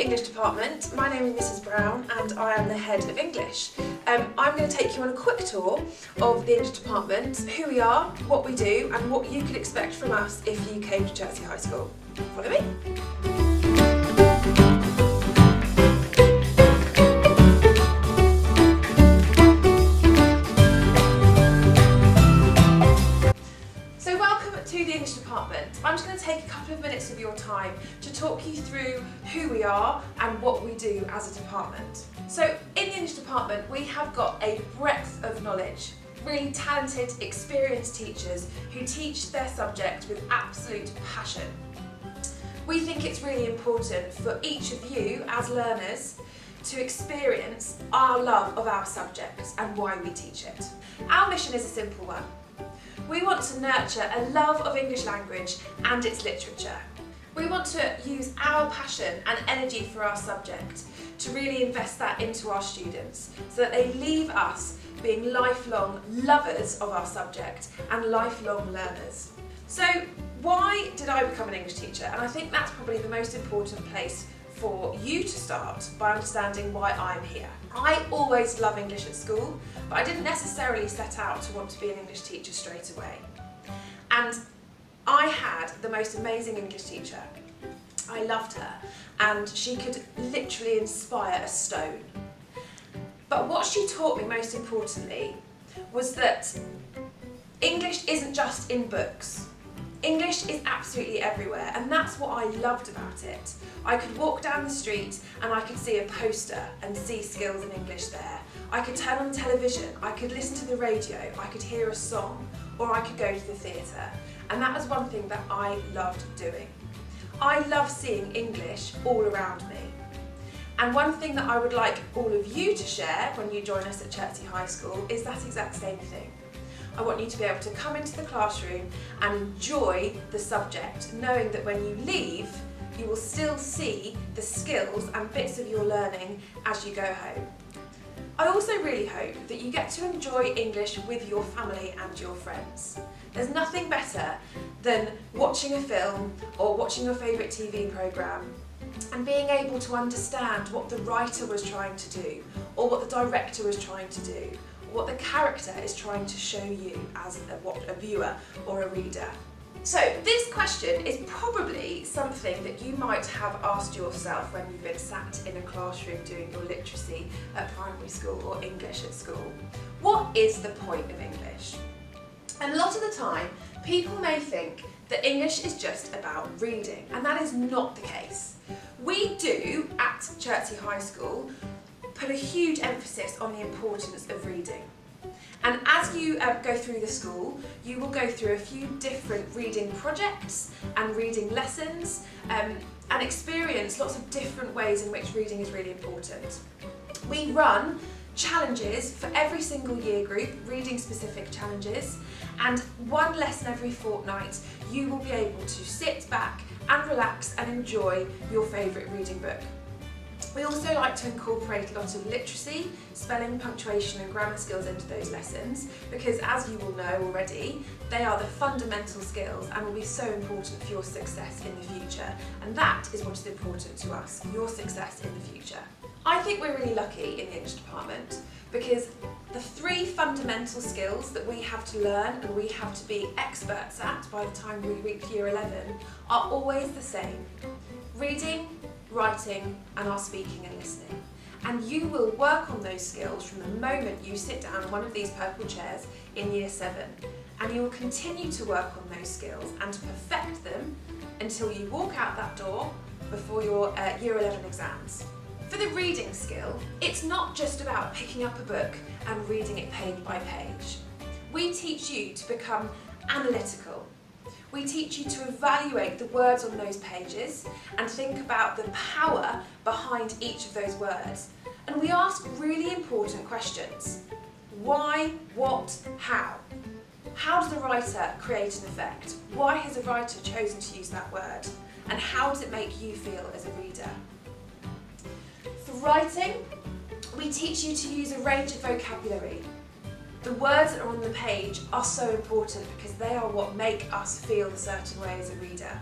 English department. My name is Mrs Brown and I am the head of English. I'm going to take you on a quick tour of the English department, who we are, what we do and what you could expect from us if you came to Chertsey High School. Follow me. To the English department. I'm just going to take a couple of minutes of your time to talk you through who we are and what we do as a department. So in the English department we have got a breadth of knowledge, really talented, experienced teachers who teach their subject with absolute passion. We think it's really important for each of you as learners to experience our love of our subject and why we teach it. Our mission is a simple one. We want to nurture a love of English language and its literature. We want to use our passion and energy for our subject to really invest that into our students so that they leave us being lifelong lovers of our subject and lifelong learners. So why did I become an English teacher? And I think that's probably the most important place for you to start by understanding why I'm here. I always loved English at school, but I didn't necessarily set out to want to be an English teacher straight away. And I had the most amazing English teacher. I loved her, and she could literally inspire a stone. But what she taught me most importantly was that English isn't just in books. English is absolutely everywhere, and that's what I loved about it. I could walk down the street and I could see a poster and see skills in English there. I could turn on television, I could listen to the radio, I could hear a song, or I could go to the theatre. And that was one thing that I loved doing. I love seeing English all around me. And one thing that I would like all of you to share when you join us at Chertsey High School is that exact same thing. I want you to be able to come into the classroom and enjoy the subject, knowing that when you leave, you will still see the skills and bits of your learning as you go home. I also really hope that you get to enjoy English with your family and your friends. There's nothing better than watching a film or watching your favourite TV programme and being able to understand what the writer was trying to do, or what the director was trying to do, what the character is trying to show you as a viewer or a reader. So this question is probably something that you might have asked yourself when you've been sat in a classroom doing your literacy at primary school or English at school. What is the point of English? And a lot of the time, people may think that English is just about reading, and that is not the case. We do, at Chertsey High School, put a huge emphasis on the importance of reading. And as you go through the school, you will go through a few different reading projects and reading lessons and experience lots of different ways in which reading is really important. We run challenges for every single year group, reading specific challenges, and one lesson every fortnight you will be able to sit back and relax and enjoy your favourite reading book. We also like to incorporate a lot of literacy, spelling, punctuation and grammar skills into those lessons because, as you will know already, they are the fundamental skills and will be so important for your success in the future. And that is what is important to us, your success in the future. I think we're really lucky in the English department because the three fundamental skills that we have to learn and we have to be experts at by the time we reach year 11 are always the same. Reading, writing and our speaking and listening. And you will work on those skills from the moment you sit down in one of these purple chairs in year 7, and you will continue to work on those skills and to perfect them until you walk out that door before your year 11 exams. For the reading skill, it's not just about picking up a book and reading it page by page. We teach you to become analytical. We teach you to evaluate the words on those pages and think about the power behind each of those words. And we ask really important questions. Why, what, how? How does the writer create an effect? Why has a writer chosen to use that word? And how does it make you feel as a reader? For writing, we teach you to use a range of vocabulary. The words that are on the page are so important because they are what make us feel a certain way as a reader.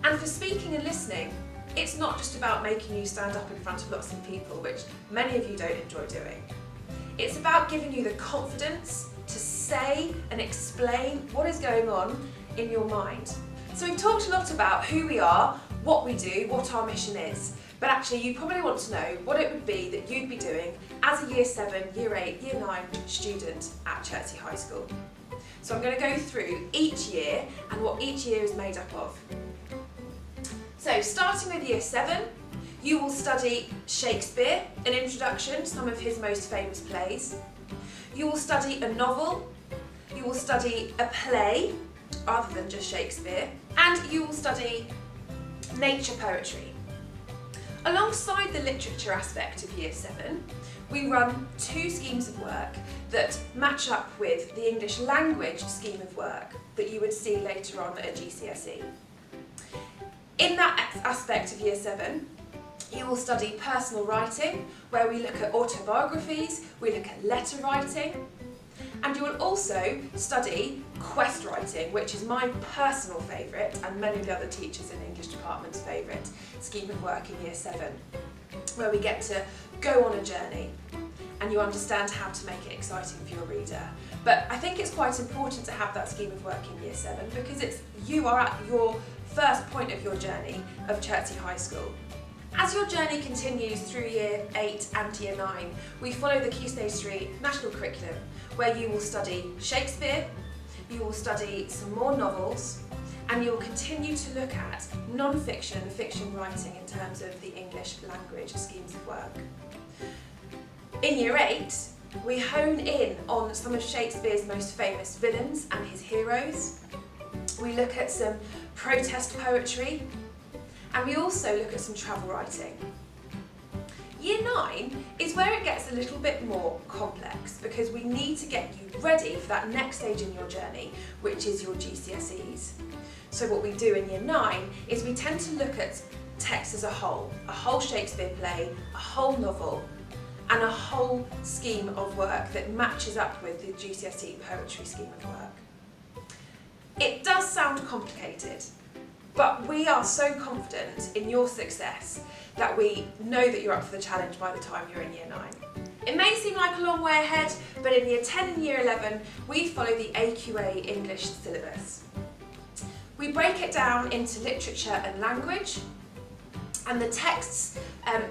And for speaking and listening, It's not just about making you stand up in front of lots of people, which many of you don't enjoy doing. It's about giving you the confidence to say and explain what is going on in your mind. So we've talked a lot about who we are, what we do, what our mission is, but actually you probably want to know what it would be that you'd be doing as a Year 7, Year 8, Year 9 student at Chertsey High School. So I'm going to go through each year and what each year is made up of. So starting with Year 7, you will study Shakespeare, an introduction to some of his most famous plays. You will study a novel, you will study a play, rather than just Shakespeare, and you will study nature poetry. Alongside the literature aspect of Year 7, we run 2 schemes of work that match up with the English language scheme of work that you would see later on at GCSE. In that aspect of Year 7, you will study personal writing, where we look at autobiographies, we look at letter writing, and you will also study quest writing, which is my personal favourite and many of the other teachers in the English department's favourite scheme of work in Year 7, where we get to go on a journey and you understand how to make it exciting for your reader. But I think it's quite important to have that scheme of work in Year 7 because you are at your first point of your journey of Chertsey High School. As your journey continues through Year 8 and Year 9, we follow the Key Stage 3 national curriculum, where you will study Shakespeare, you will study some more novels, and you will continue to look at non-fiction and fiction writing in terms of the English language schemes of work. In Year 8, we hone in on some of Shakespeare's most famous villains and his heroes. We look at some protest poetry, and we also look at some travel writing. Year 9 is where it gets a little bit more complex because we need to get you ready for that next stage in your journey, which is your GCSEs. So what we do in Year 9 is we tend to look at text as a whole Shakespeare play, a whole novel, and a whole scheme of work that matches up with the GCSE poetry scheme of work. It does sound complicated, but we are so confident in your success that we know that you're up for the challenge by the time you're in Year 9. It may seem like a long way ahead, but in Year 10 and Year 11, we follow the AQA English syllabus. We break it down into literature and language, and the texts are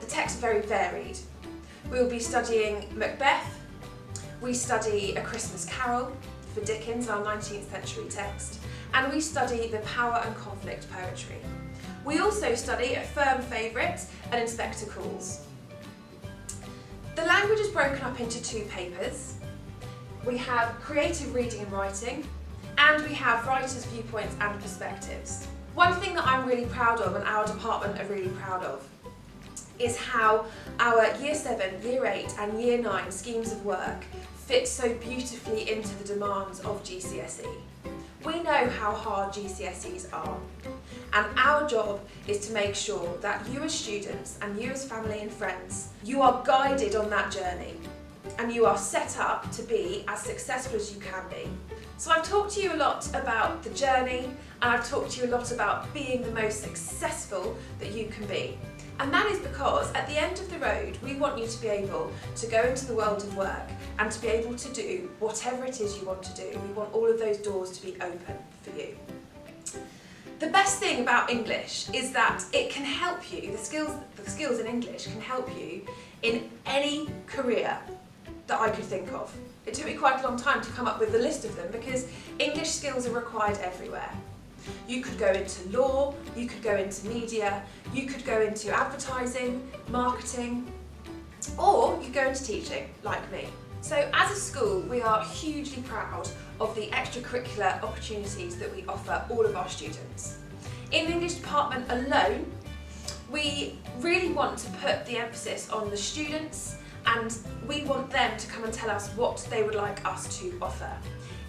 very varied. We will be studying Macbeth, we study A Christmas Carol for Dickens, our 19th century text, and we study the power and conflict poetry. We also study a firm favourite, an Inspector Calls. The language is broken up into 2 papers. We have creative reading and writing, and we have writers' viewpoints and perspectives. One thing that I'm really proud of and our department are really proud of is how our Year 7, Year 8 and Year 9 schemes of work fit so beautifully into the demands of GCSE. We know how hard GCSEs are, and our job is to make sure that you as students and you as family and friends, you are guided on that journey and you are set up to be as successful as you can be. So I've talked to you a lot about the journey, and I've talked to you a lot about being the most successful that you can be. And that is because at the end of the road, we want you to be able to go into the world of work and to be able to do whatever it is you want to do. We want all of those doors to be open for you. The best thing about English is that it can help you, the skills in English can help you in any career that I could think of. It took me quite a long time to come up with the list of them because English skills are required everywhere. You could go into law, you could go into media, you could go into advertising, marketing, or you could go into teaching, like me. So as a school, we are hugely proud of the extracurricular opportunities that we offer all of our students. In the English department alone, we really want to put the emphasis on the students, and we want them to come and tell us what they would like us to offer.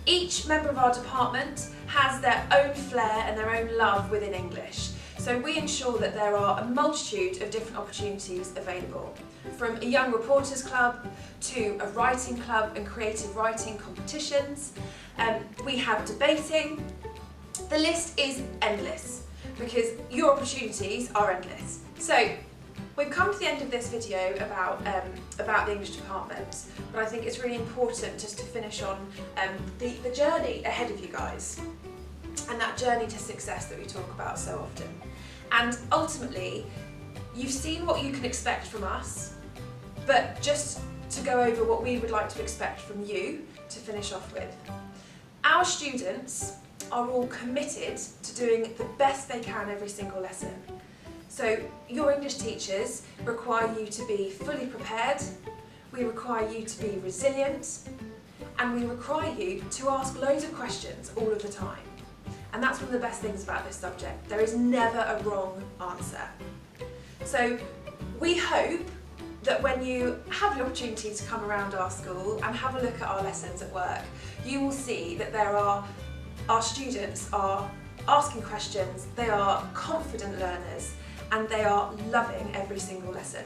Each member of our department has their own flair and their own love within English. So we ensure that there are a multitude of different opportunities available. From a young reporters club to a writing club and creative writing competitions. We have debating. The list is endless. because your opportunities are endless. So we've come to the end of this video about the English department, but I think it's really important just to finish on the journey ahead of you guys, and that journey to success that we talk about so often. And ultimately, you've seen what you can expect from us, but just to go over what we would like to expect from you to finish off with. Our students are all committed to doing the best they can every single lesson. So your English teachers require you to be fully prepared, we require you to be resilient, and we require you to ask loads of questions all of the time. And that's one of the best things about this subject. There is never a wrong answer. So we hope that when you have the opportunity to come around our school and have a look at our lessons at work, you will see that our students are asking questions, they are confident learners, and they are loving every single lesson.